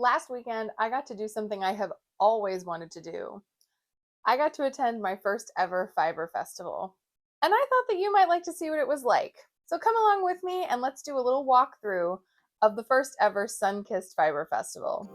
Last weekend, I got to do something I have always wanted to do. I got to attend my first ever fiber festival. And I thought that you might like to see what it was like. So come along with me and let's do a little walkthrough of the first ever Sunkissed Fiber Festival.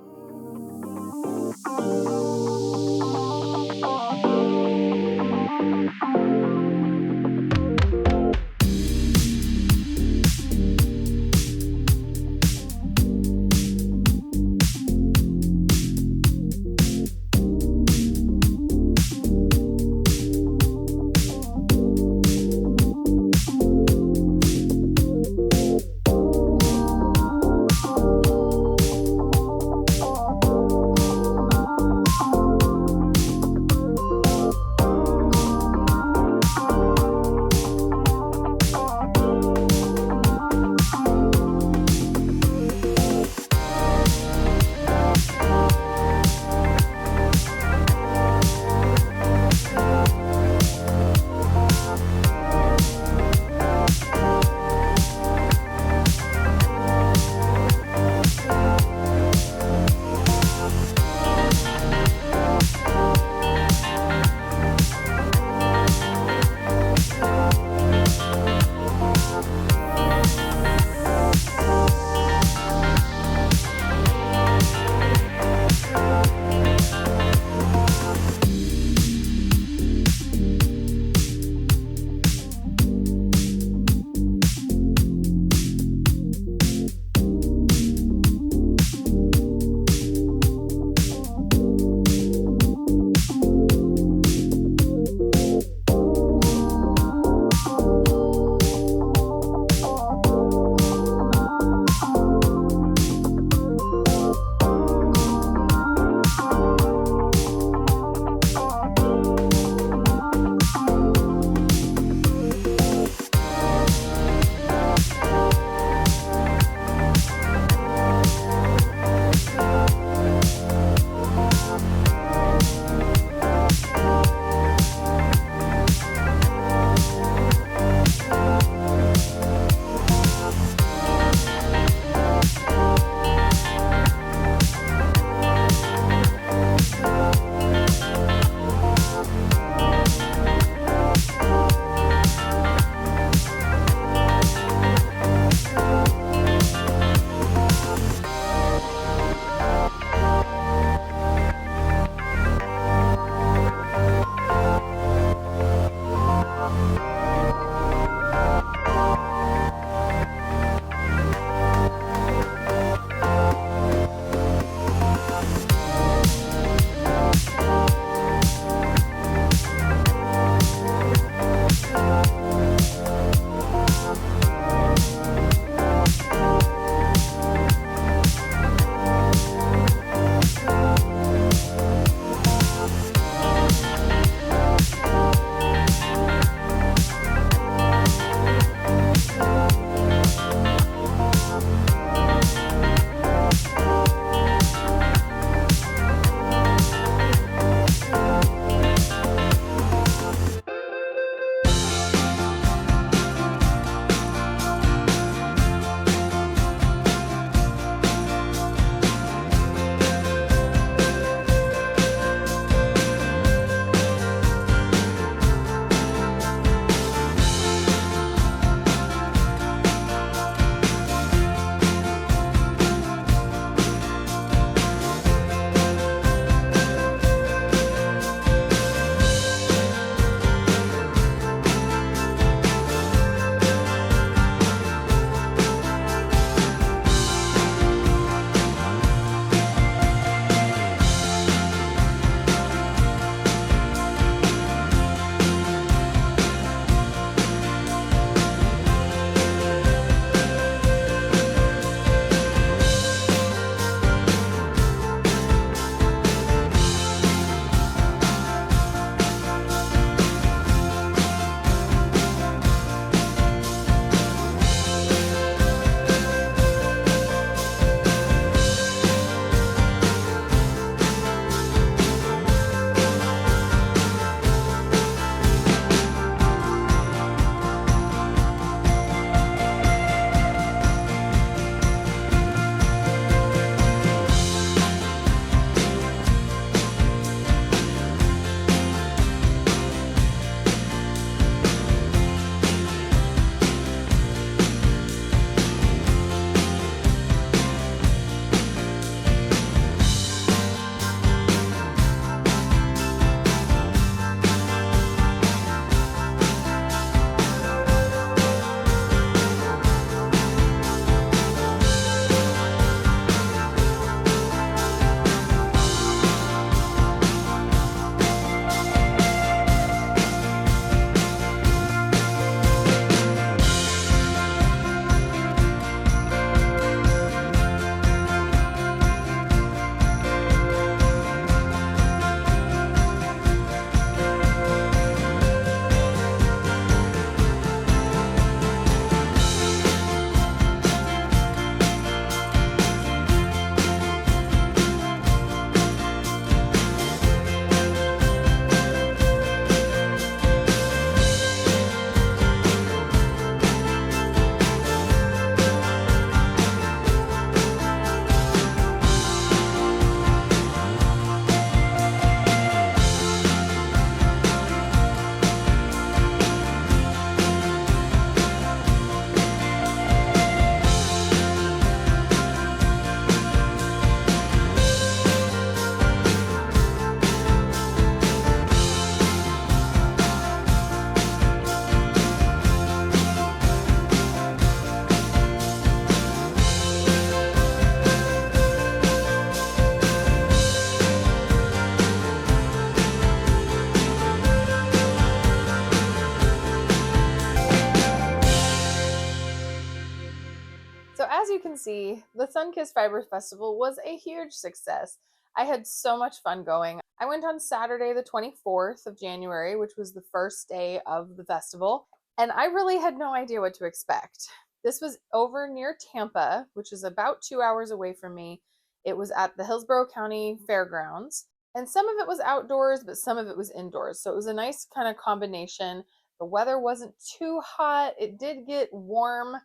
see, the Sunkissed Fiber Festival was a huge success. I had so much fun going. I went on Saturday, the 24th of January, which was the first day of the festival, and I really had no idea what to expect. This was over near Tampa, which is about 2 hours away from me. It was at the Hillsborough County Fairgrounds, and some of it was outdoors, but some of it was indoors. So it was a nice kind of combination. The weather wasn't too hot. It did get warm,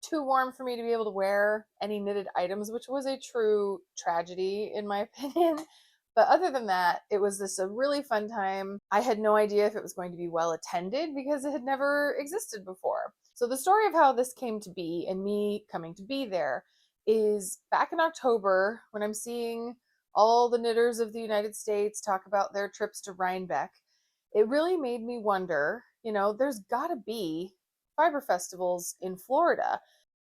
too warm for me to be able to wear any knitted items, which was a true tragedy in my opinion. But other than that, it was just a really fun time. I had no idea if it was going to be well attended because it had never existed before. So the story of how this came to be and me coming to be there is back in October when I'm seeing all the knitters of the United States talk about their trips to Rhinebeck. It really made me wonder, there's got to be fiber festivals in Florida.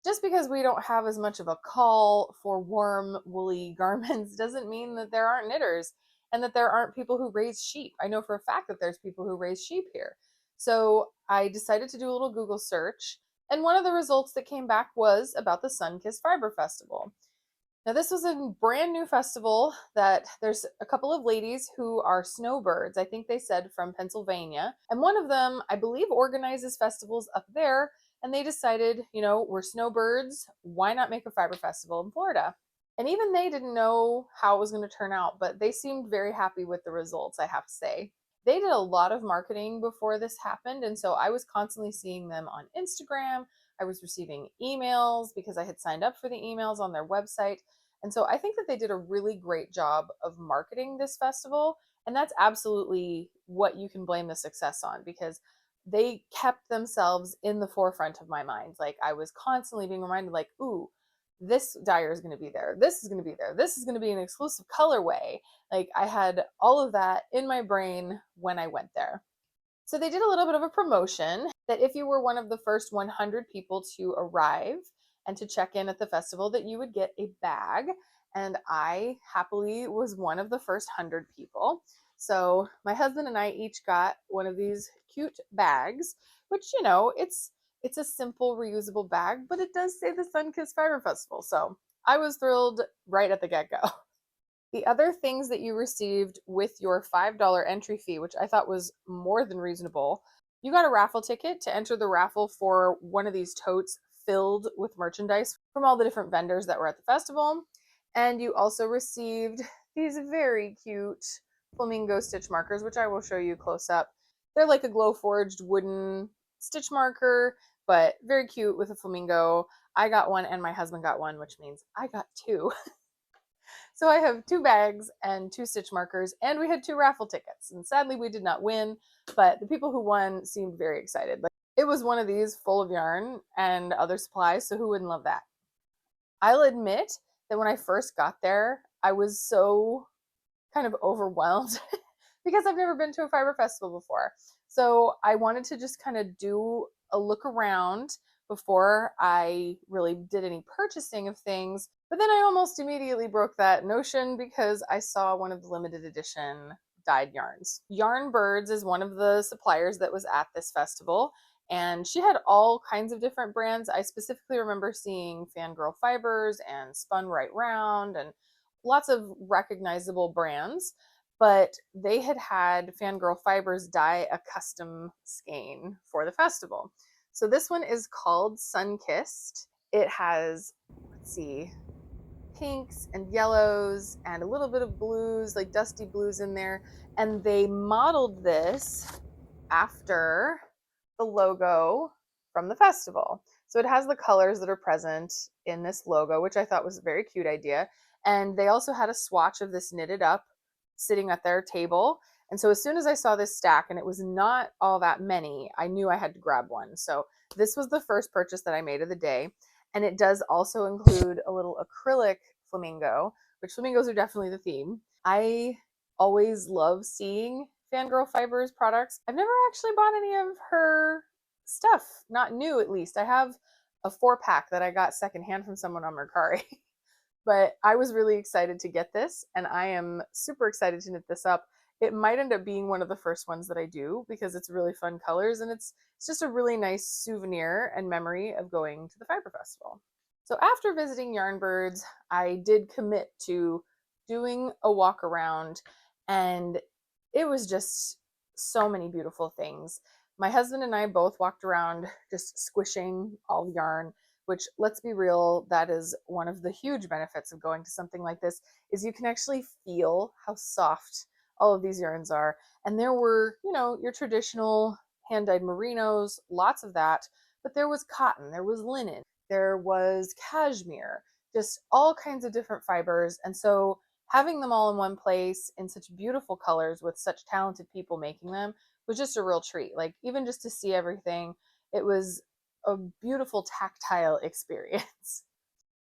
Just because we don't have as much of a call for warm, woolly garments doesn't mean that there aren't knitters and that there aren't people who raise sheep. I know for a fact that there's people who raise sheep here. So I decided to do a little Google search, and one of the results that came back was about the Sunkissed Fiber Festival. Now, this was a brand new festival that there's a couple of ladies who are snowbirds, I think they said from Pennsylvania. And one of them, I believe, organizes festivals up there. And they decided, we're snowbirds. Why not make a fiber festival in Florida? And even they didn't know how it was going to turn out, but they seemed very happy with the results, I have to say. They did a lot of marketing before this happened. And so I was constantly seeing them on Instagram. I was receiving emails because I had signed up for the emails on their website. And so I think that they did a really great job of marketing this festival. And that's absolutely what you can blame the success on, because they kept themselves in the forefront of my mind. Like, I was constantly being reminded, like, ooh, this dyer is going to be there. This is going to be there. This is going to be an exclusive colorway. Like, I had all of that in my brain when I went there. So they did a little bit of a promotion that if you were one of the first 100 people to arrive and to check in at the festival, that you would get a bag. And I happily was one of the first 100 people. So my husband and I each got one of these cute bags, which, it's a simple reusable bag, but it does say the Sunkissed Fiber Festival. So I was thrilled right at the get-go. The other things that you received with your $5 entry fee, which I thought was more than reasonable, you got a raffle ticket to enter the raffle for one of these totes filled with merchandise from all the different vendors that were at the festival. And you also received these very cute flamingo stitch markers, which I will show you close up. They're like a glow forged wooden stitch marker, but very cute with a flamingo. I got one and my husband got one, which means I got two. So I have 2 bags and 2 stitch markers, and we had 2 raffle tickets. And sadly, we did not win, but the people who won seemed very excited. Like, it was one of these full of yarn and other supplies, so who wouldn't love that? I'll admit that when I first got there, I was so kind of overwhelmed because I've never been to a fiber festival before. So I wanted to just kind of do a look around before I really did any purchasing of things. But then I almost immediately broke that notion because I saw one of the limited edition dyed yarns. Yarn Birds is one of the suppliers that was at this festival, and she had all kinds of different brands. I specifically remember seeing Fangirl Fibers and Spun Right Round and lots of recognizable brands, but they had Fangirl Fibers dye a custom skein for the festival. So this one is called Sunkissed. It has, let's see, pinks and yellows and a little bit of blues, like dusty blues in there. And they modeled this after the logo from the festival. So it has the colors that are present in this logo, which I thought was a very cute idea. And they also had a swatch of this knitted up sitting at their table. And so as soon as I saw this stack, and it was not all that many, I knew I had to grab one. So this was the first purchase that I made of the day. And it does also include a little acrylic flamingo, which flamingos are definitely the theme. I always love seeing Fangirl Fibers products. I've never actually bought any of her stuff, not new at least. I have a 4-pack that I got secondhand from someone on Mercari. But I was really excited to get this, and I am super excited to knit this up. It might end up being one of the first ones that I do because it's really fun colors, and it's just a really nice souvenir and memory of going to the Fiber Festival. So after visiting Yarnbirds, I did commit to doing a walk around, and it was just so many beautiful things. My husband and I both walked around just squishing all yarn, which, let's be real, that is one of the huge benefits of going to something like this, is you can actually feel how soft all of these yarns are. And there were, your traditional hand-dyed merinos, lots of that, but there was cotton, there was linen, there was cashmere, just all kinds of different fibers. And so having them all in one place in such beautiful colors with such talented people making them was just a real treat. Like, even just to see everything, it was a beautiful tactile experience.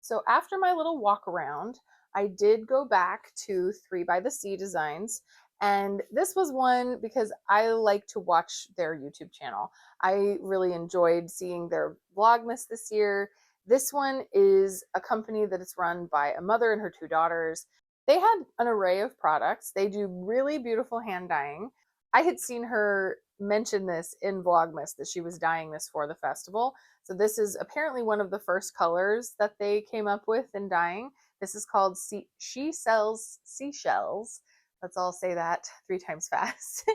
So after my little walk around, I did go back to 3 by the Sea Designs. And this was one because I like to watch their YouTube channel. I really enjoyed seeing their Vlogmas this year. This one is a company that is run by a mother and her 2 daughters. They had an array of products. They do really beautiful hand dyeing. I had seen her mention this in Vlogmas that she was dyeing this for the festival. So this is apparently one of the first colors that they came up with in dyeing. This is called She Sells Seashells. Let's all say that 3 times fast.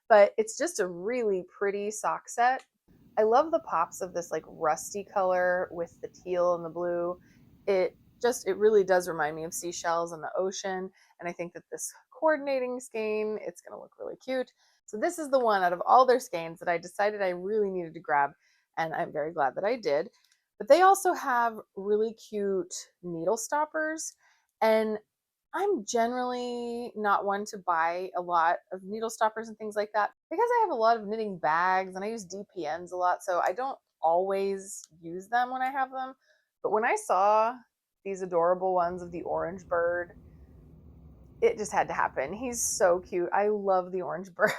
But it's just a really pretty sock set. I love the pops of this like rusty color with the teal and the blue. It really does remind me of seashells and the ocean. And I think that this coordinating skein, it's going to look really cute. So this is the one out of all their skeins that I decided I really needed to grab, and I'm very glad that I did. But they also have really cute needle stoppers, and I'm generally not one to buy a lot of needle stoppers and things like that because I have a lot of knitting bags and I use DPNs a lot, so I don't always use them when I have them. But when I saw these adorable ones of the orange bird, it just had to happen. He's so cute. I love the orange bird.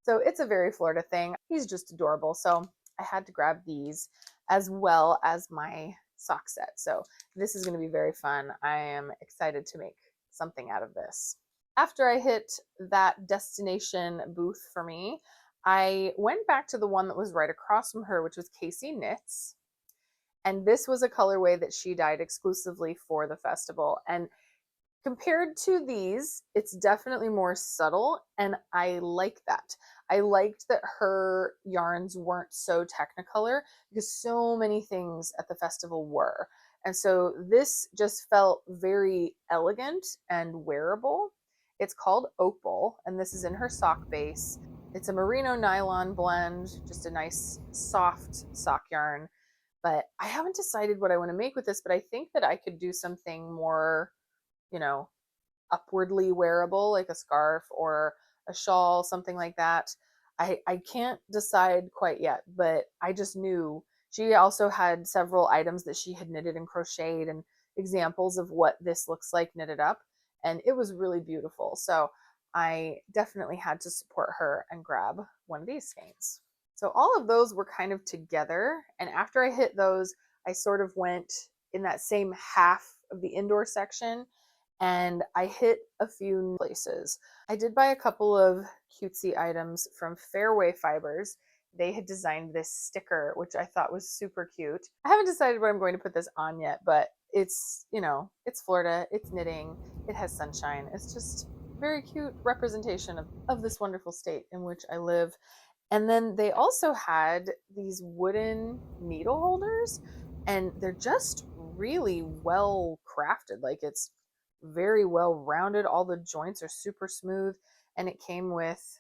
So it's a very Florida thing. He's just adorable. So I had to grab these as well as my sock set. So this is going to be very fun. I am excited to make something out of this. After I hit that destination booth for me, I went back to the one that was right across from her, which was Casey Knits. And this was a colorway that she dyed exclusively for the festival. And compared to these, it's definitely more subtle, and I like that. I liked that her yarns weren't so technicolor because so many things at the festival were. And so this just felt very elegant and wearable. It's called Opal, and this is in her sock base. It's a merino nylon blend, just a nice soft sock yarn. But I haven't decided what I want to make with this, but I think that I could do something more, you know, upwardly wearable, like a scarf or a shawl, something like that. I can't decide quite yet, but I just knew she also had several items that she had knitted and crocheted and examples of what this looks like knitted up. And it was really beautiful. So I definitely had to support her and grab one of these skeins. So all of those were kind of together. And after I hit those, I sort of went in that same half of the indoor section and I hit a few places. I did buy a couple of cutesy items from Fairway Fibers. They had designed this sticker, which I thought was super cute. I haven't decided what I'm going to put this on yet, but it's, it's Florida, it's knitting, it has sunshine. It's just very cute representation of this wonderful state in which I live. And then they also had these wooden needle holders, and they're just really well crafted. Like, it's very well rounded. All the joints are super smooth, and it came with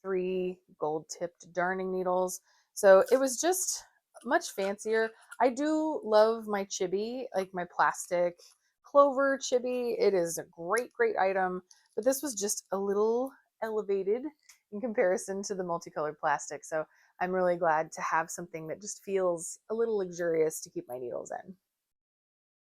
3 gold tipped darning needles. So it was just much fancier. I do love my chibi, like my plastic clover chibi. It is a great, great item, but this was just a little elevated in comparison to the multicolored plastic. So I'm really glad to have something that just feels a little luxurious to keep my needles in.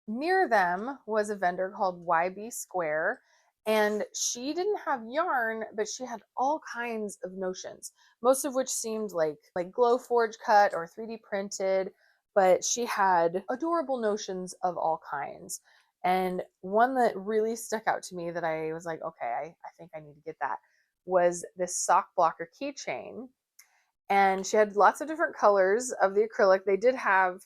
Near them was a vendor called YB Square, and she didn't have yarn, but she had all kinds of notions, most of which seemed like glow forge cut or 3D printed, but she had adorable notions of all kinds. And one that really stuck out to me that I was like, okay, I think I need to get that, was this sock blocker keychain. And she had lots of different colors of the acrylic. They did have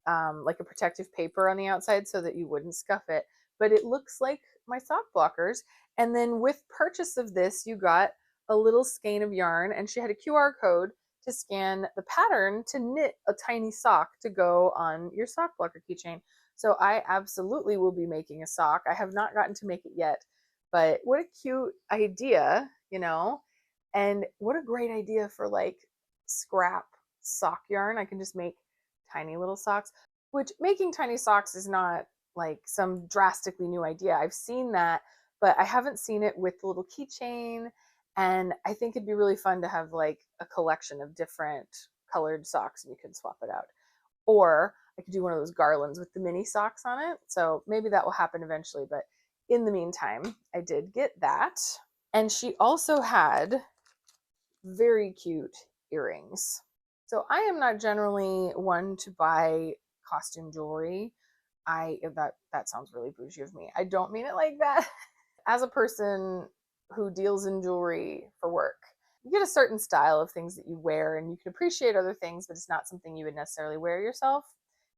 like a protective paper on the outside so that you wouldn't scuff it. But it looks like my sock blockers. And then with purchase of this, you got a little skein of yarn, and she had a QR code to scan the pattern to knit a tiny sock to go on your sock blocker keychain. So I absolutely will be making a sock. I have not gotten to make it yet, but what a cute idea, you know? And what a great idea for like scrap sock yarn. I can just make tiny little socks, which making tiny socks is not like some drastically new idea. I've seen that, but I haven't seen it with the little keychain. And I think it'd be really fun to have like a collection of different colored socks and you can swap it out. Or I could do one of those garlands with the mini socks on it. So maybe that will happen eventually. But in the meantime, I did get that. And she also had very cute earrings. So I am not generally one to buy costume jewelry. That sounds really bougie of me. I don't mean it like that. As a person who deals in jewelry for work, you get a certain style of things that you wear and you can appreciate other things, but it's not something you would necessarily wear yourself.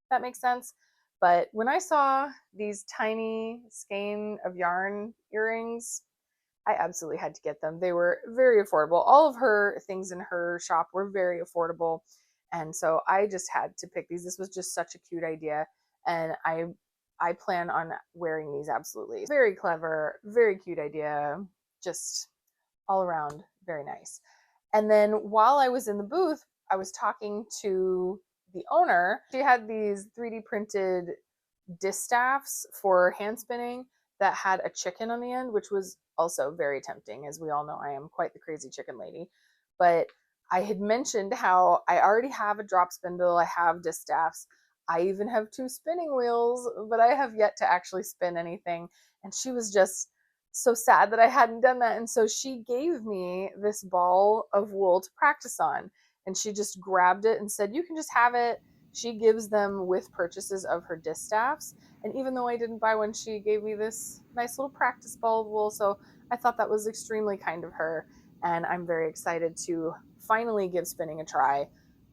If that makes sense. But when I saw these tiny skein of yarn earrings, I absolutely had to get them. They were very affordable. All of her things in her shop were very affordable. And so I just had to pick these. This was just such a cute idea. And I plan on wearing these absolutely. Very clever, very cute idea. Just all around very nice. And then while I was in the booth, I was talking to the owner. She had these 3D printed distaffs for hand spinning that had a chicken on the end, which was also very tempting. As we all know, I am quite the crazy chicken lady. But I had mentioned how I already have a drop spindle, I have distaffs, I even have 2 spinning wheels, but I have yet to actually spin anything. And she was just so sad that I hadn't done that. And so she gave me this ball of wool to practice on. And she just grabbed it and said, "You can just have it." She gives them with purchases of her distaffs. And even though I didn't buy one, she gave me this nice little practice ball of wool. So I thought that was extremely kind of her. And I'm very excited to finally give spinning a try.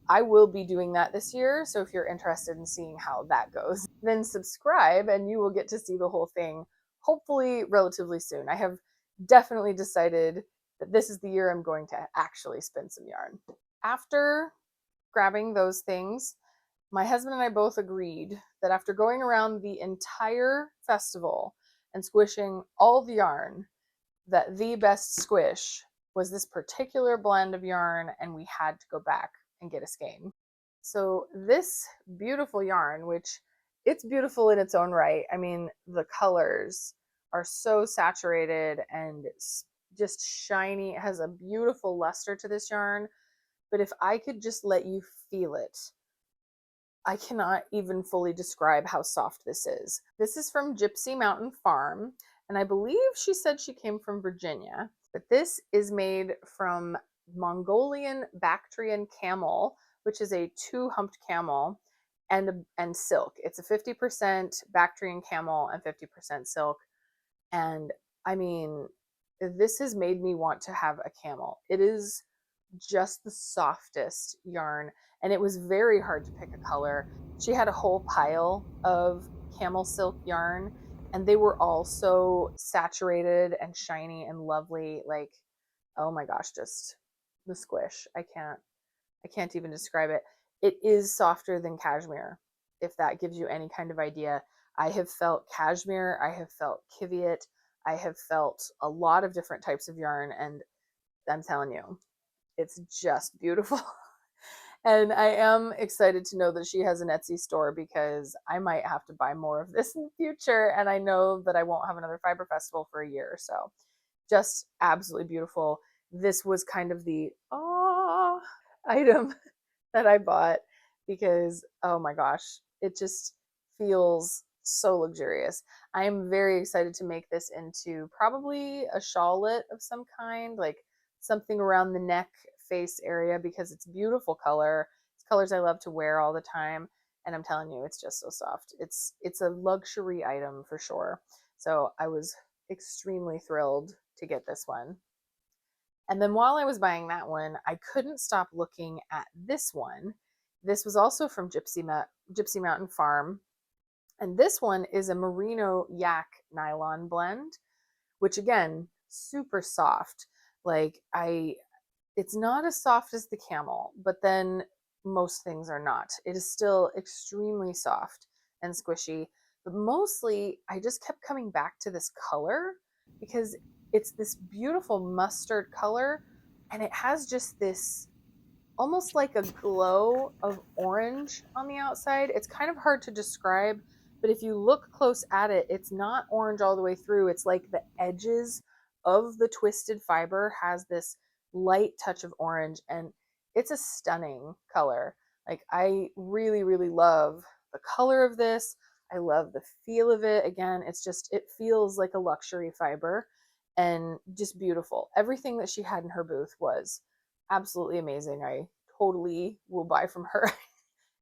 I will be doing that this year. So if you're interested in seeing how that goes, then subscribe and you will get to see the whole thing, hopefully relatively soon. I have definitely decided that this is the year I'm going to actually spin some yarn. After grabbing those things, my husband and I both agreed that after going around the entire festival and squishing all the yarn, that the best squish was this particular blend of yarn, and we had to go back and get a skein. So this beautiful yarn, which it's beautiful in its own right. I mean, the colors are so saturated and just shiny. It has a beautiful luster to this yarn. But if I could just let you feel it, I cannot even fully describe how soft this is. This is from Gypsy Mountain Farm, and I believe she said she came from Virginia. But this is made from Mongolian Bactrian camel, which is a 2-humped camel, and silk. It's a 50% Bactrian camel and 50% silk. And I mean, this has made me want to have a camel. It is just the softest yarn, and it was very hard to pick a color. She had a whole pile of camel silk yarn, and they were all so saturated and shiny and lovely. Like, oh my gosh, just the squish. I can't even describe it. It is softer than cashmere, if that gives you any kind of idea. I have felt cashmere, I have felt kiviot, I have felt a lot of different types of yarn, and I'm telling you, it's just beautiful. And I am excited to know that she has an Etsy store because I might have to buy more of this in the future. And I know that I won't have another Fiber Festival for a year or so. Just absolutely beautiful. This was kind of the item that I bought because, oh my gosh, it just feels so luxurious. I am very excited to make this into probably a shawlet of some kind, like something around the neck face area, because it's beautiful color. It's colors I love to wear all the time. And I'm telling you, it's just so soft. It's a luxury item for sure. So I was extremely thrilled to get this one. And then while I was buying that one, I couldn't stop looking at this one. This was also from Gypsy Mountain Farm. And this one is a merino yak nylon blend, which again, super soft. Like it's not as soft as the camel, but then most things are not. It is still extremely soft and squishy, but mostly I just kept coming back to this color because it's this beautiful mustard color and it has just this almost like a glow of orange on the outside. It's kind of hard to describe, but if you look close at it, it's not orange all the way through. It's like the edges of the twisted fiber has this light touch of orange, and it's a stunning color. Like, I really, really love the color of this. I love the feel of it. Again, it feels like a luxury fiber and just beautiful. Everything that she had in her booth was absolutely amazing. I totally will buy from her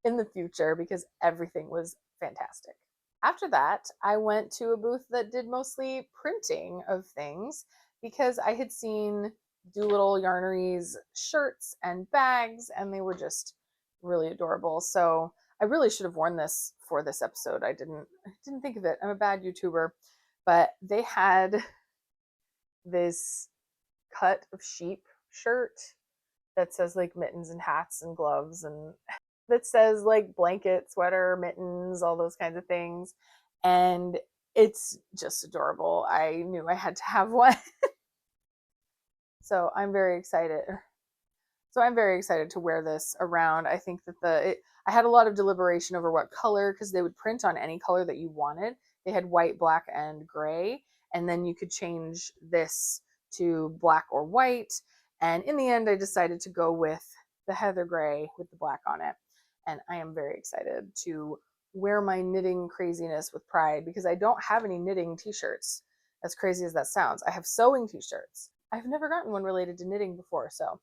in the future because everything was fantastic. After that, I went to a booth that did mostly printing of things because I had seen Doolittle Yarnery's shirts and bags, and they were just really adorable. So I really should have worn this for this episode. I didn't think of it. I'm a bad YouTuber, but they had this cut of sheep shirt that says like mittens and hats and gloves, and that says like blanket, sweater, mittens, all those kinds of things. And it's just adorable. I knew I had to have one. So I'm very excited. So I'm very excited to wear this around. I think that I had a lot of deliberation over what color because they would print on any color that you wanted. They had white, black, and gray, and then you could change this to black or white. And in the end, I decided to go with the heather gray with the black on it. And I am very excited to wear my knitting craziness with pride because I don't have any knitting t-shirts. As crazy as that sounds, I have sewing t-shirts. I've never gotten one related to knitting before, so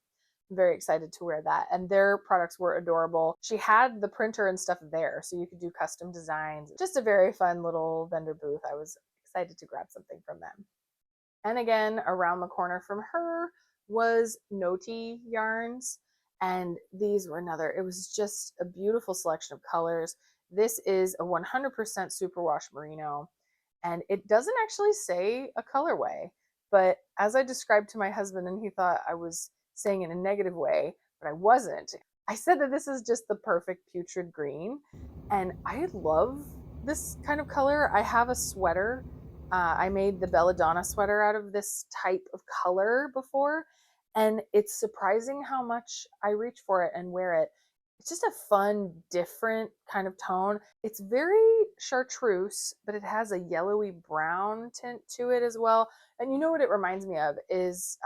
I'm very excited to wear that. And their products were adorable. She had the printer and stuff there, so you could do custom designs. Just a very fun little vendor booth. I was excited to grab something from them. And again, around the corner from her was Noti yarns. And these were it was just a beautiful selection of colors. This is a 100% superwash merino, and it doesn't actually say a colorway. But as I described to my husband, and he thought I was saying in a negative way, but I wasn't. I said that this is just the perfect putrid green, and I love this kind of color. I have a sweater. I made the Belladonna sweater out of this type of color before, and it's surprising how much I reach for it and wear it. It's just a fun, different kind of tone. It's very chartreuse, but it has a yellowy brown tint to it as well. And you know what it reminds me of is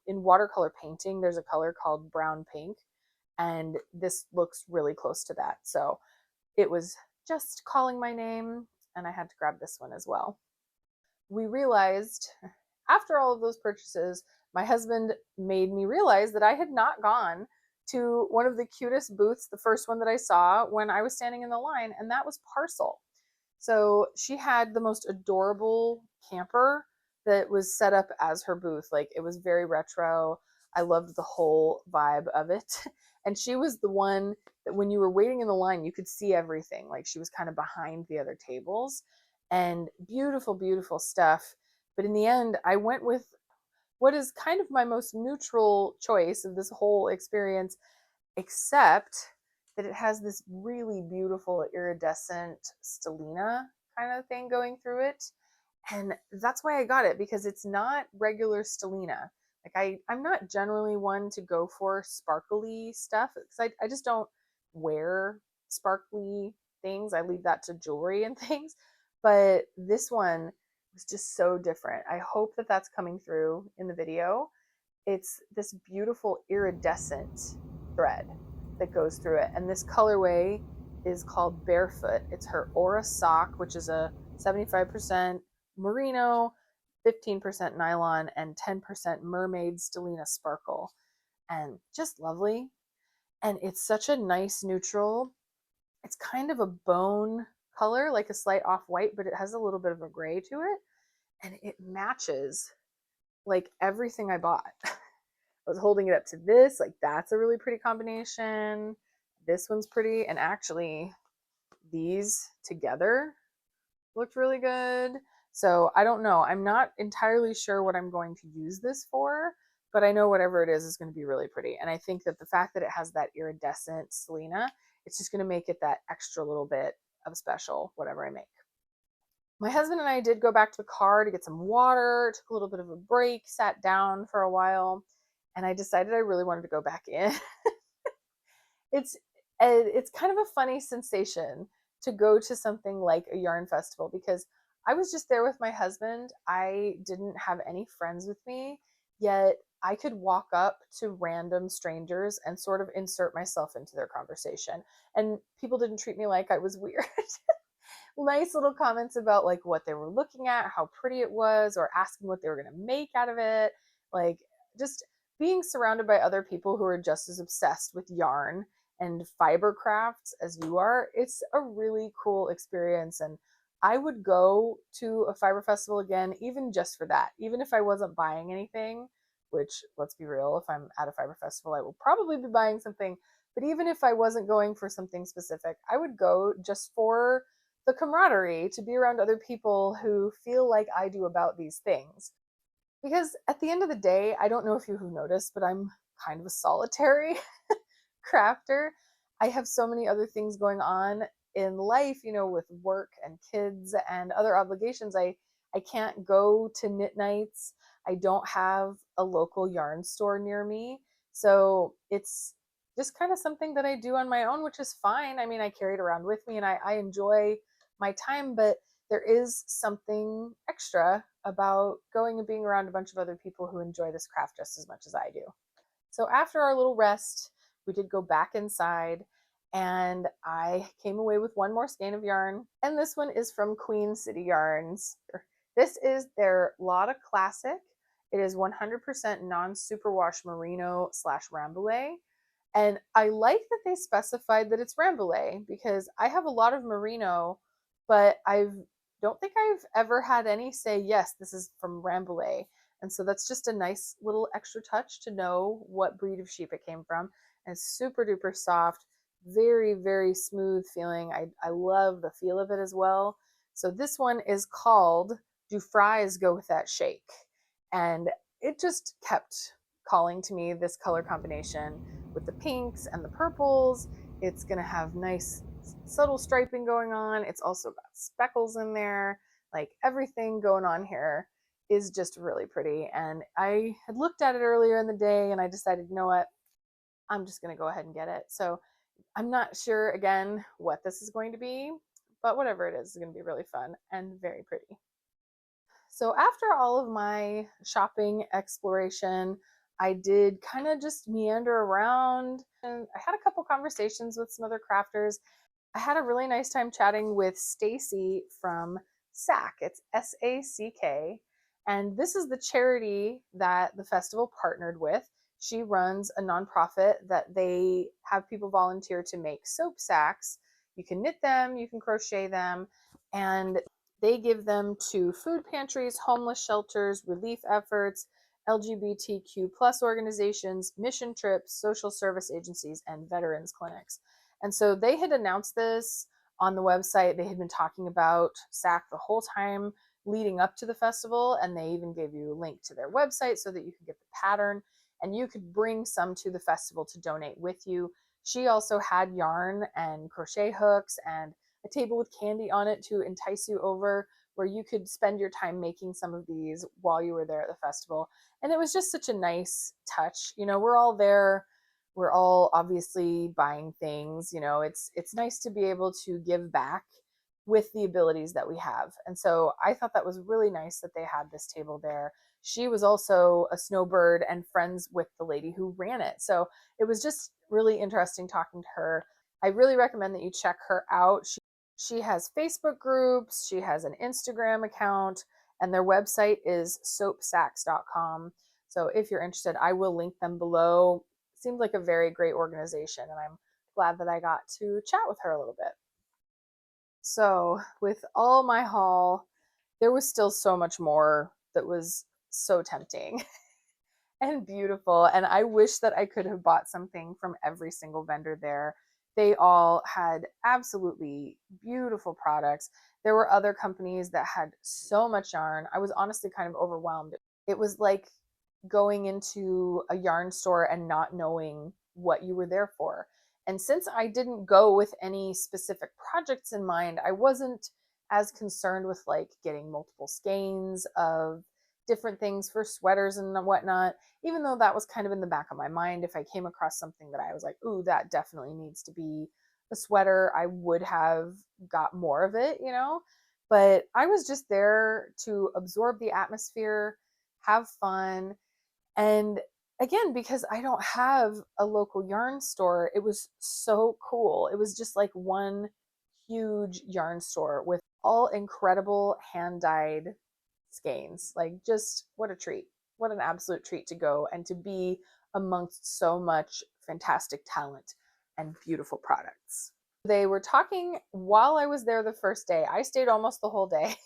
in watercolor painting, there's a color called brown pink, and this looks really close to that. So it was just calling my name, and I had to grab this one as well. We realized after all of those purchases, my husband made me realize that I had not gone to one of the cutest booths, the first one that I saw when I was standing in the line, and that was Parcel. So she had the most adorable camper that was set up as her booth. Like, it was very retro. I loved the whole vibe of it. And she was the one that when you were waiting in the line, you could see everything. Like, she was kind of behind the other tables, and beautiful, beautiful stuff. But in the end, I went with what is kind of my most neutral choice of this whole experience, except that it has this really beautiful iridescent stellina kind of thing going through it. And that's why I got it, because it's not regular stellina. Like, I'm not generally one to go for sparkly stuff because I just don't wear sparkly things. I leave that to jewelry and things. But this one was just so different. I hope that that's coming through in the video. It's this beautiful iridescent thread that goes through it. And this colorway is called Barefoot. It's her Aura sock, which is a 75% merino, 15% nylon, and 10% mermaid stellina sparkle. And just lovely. And it's such a nice neutral. It's kind of a bone color, like a slight off-white, but it has a little bit of a gray to it. And it matches like everything I bought. I was holding it up to this, like that's a really pretty combination. this one's pretty, and actually these together looked really good. So I don't know. I'm not entirely sure what I'm going to use this for, but I know whatever it is going to be really pretty. And I think that the fact that it has that iridescent Selena, it's just going to make it that extra little bit of special, whatever I make. My husband and I did go back to the car to get some water, took a little bit of a break, sat down for a while, and I decided I really wanted to go back in. it's it's kind of a funny sensation to go to something like a yarn festival because I was just there with my husband. I didn't have any friends with me, yet I could walk up to random strangers and sort of insert myself into their conversation. And people didn't treat me like I was weird. Nice little comments about like what they were looking at, how pretty it was, or asking what they were going to make out of it. Like just being surrounded by other people who are just as obsessed with yarn and fiber crafts as you are, it's a really cool experience. And I would go to a fiber festival again, even just for that, even if I wasn't buying anything, which let's be real, if I'm at a fiber festival, I will probably be buying something. But even if I wasn't going for something specific, I would go just for the camaraderie, to be around other people who feel like I do about these things. Because at the end of the day, I don't know if you have noticed, but I'm kind of a solitary crafter. I have so many other things going on in life, with work and kids and other obligations. I can't go to knit nights. I don't have a local yarn store near me. So it's just kind of something that I do on my own, which is fine. I mean, I carry it around with me and I enjoy my time, but there is something extra about going and being around a bunch of other people who enjoy this craft just as much as I do. So after our little rest, we did go back inside and I came away with one more skein of yarn. And this one is from Queen City Yarns. This is their Lotta Classic. It is 100% non-superwash merino / rambouillet. And I like that they specified that it's rambouillet because I have a lot of merino, but I don't think I've ever had any say, yes, this is from rambouillet. And so that's just a nice little extra touch to know what breed of sheep it came from. And it's super duper soft, very, very smooth feeling. I love the feel of it as well. So this one is called Do Fries Go With That Shake? And it just kept calling to me this color combination with the pinks and the purples. It's going to have nice subtle striping going on. It's also got speckles in there. Like everything going on here is just really pretty. And I had looked at it earlier in the day and I decided, you know what? I'm just going to go ahead and get it. So I'm not sure again what this is going to be, but whatever it is going to be really fun and very pretty. So after all of my shopping exploration, I did kind of just meander around and I had a couple conversations with some other crafters. I had a really nice time chatting with Stacy from SACK. It's SACK. And this is the charity that the festival partnered with. She runs a nonprofit that they have people volunteer to make soap sacks. You can knit them, you can crochet them, and they give them to food pantries, homeless shelters, relief efforts, LGBTQ plus organizations, mission trips, social service agencies, and veterans clinics. And so they had announced this on the website. They had been talking about SACK the whole time leading up to the festival, and they even gave you a link to their website so that you could get the pattern and you could bring some to the festival to donate with you. She also had yarn and crochet hooks and a table with candy on it to entice you over, where you could spend your time making some of these while you were there at the festival. And it was just such a nice touch. We're all there. We're all obviously buying things. It's nice to be able to give back with the abilities that we have. And so I thought that was really nice that they had this table there. She was also a snowbird and friends with the lady who ran it. So it was just really interesting talking to her. I really recommend that you check her out. She has Facebook groups, she has an Instagram account, and their website is soapsacks.com. So if you're interested, I will link them below. Seemed like a very great organization, and I'm glad that I got to chat with her a little bit. So with all my haul, there was still so much more that was so tempting and beautiful. And I wish that I could have bought something from every single vendor there. They all had absolutely beautiful products. There were other companies that had so much yarn. I was honestly kind of overwhelmed. It was like going into a yarn store and not knowing what you were there for. And since I didn't go with any specific projects in mind, I wasn't as concerned with like getting multiple skeins of different things for sweaters and whatnot, even though that was kind of in the back of my mind. If I came across something that I was like, ooh, that definitely needs to be a sweater, I would have got more of it, you know? But I was just there to absorb the atmosphere, have fun, and again, because I don't have a local yarn store, it was so cool. It was just like one huge yarn store with all incredible hand dyed skeins. Like, just what a treat. What an absolute treat to go and to be amongst so much fantastic talent and beautiful products. They were talking while I was there the first day. I stayed almost the whole day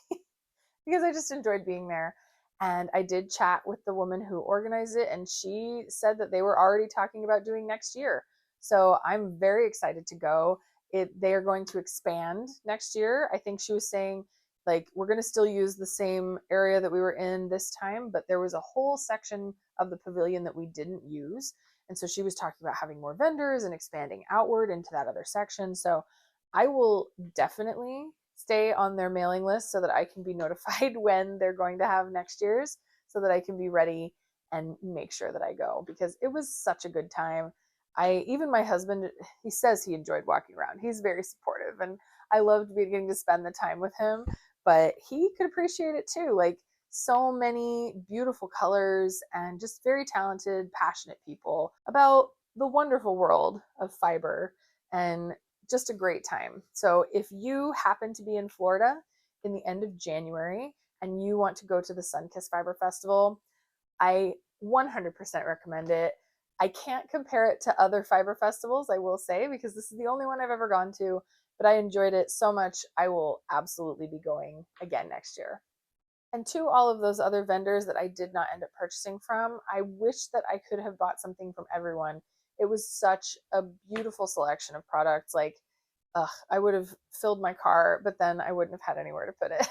because I just enjoyed being there. And I did chat with the woman who organized it, and she said that they were already talking about doing next year. So I'm very excited to go. They are going to expand next year. I think she was saying, like, we're going to still use the same area that we were in this time, but there was a whole section of the pavilion that we didn't use. And so she was talking about having more vendors and expanding outward into that other section. So I will definitely stay on their mailing list so that I can be notified when they're going to have next year's, so that I can be ready and make sure that I go, because it was such a good time. Even my husband, he says he enjoyed walking around. He's very supportive, and I loved getting to spend the time with him, but he could appreciate it too. Like, so many beautiful colors and just very talented, passionate people about the wonderful world of fiber, and just a great time. So if you happen to be in Florida in the end of January and you want to go to the Sunkissed Fiber Festival, I 100% recommend it. I can't compare it to other fiber festivals, I will say, because this is the only one I've ever gone to, but I enjoyed it so much. I will absolutely be going again next year. And to all of those other vendors that I did not end up purchasing from, I wish that I could have bought something from everyone. It was such a beautiful selection of products. Like, I would have filled my car, but then I wouldn't have had anywhere to put it.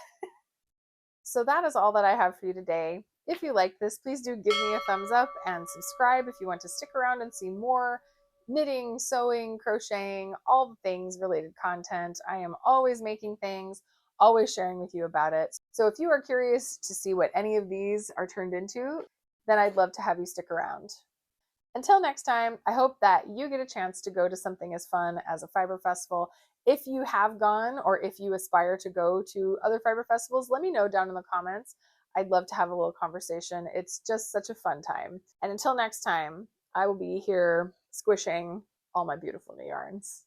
So that is all that I have for you today. If you like this, please do give me a thumbs up and subscribe if you want to stick around and see more knitting, sewing, crocheting, all the things related content. I am always making things, always sharing with you about it. So if you are curious to see what any of these are turned into, then I'd love to have you stick around. Until next time, I hope that you get a chance to go to something as fun as a fiber festival. If you have gone, or if you aspire to go to other fiber festivals, let me know down in the comments. I'd love to have a little conversation. It's just such a fun time. And until next time, I will be here squishing all my beautiful new yarns.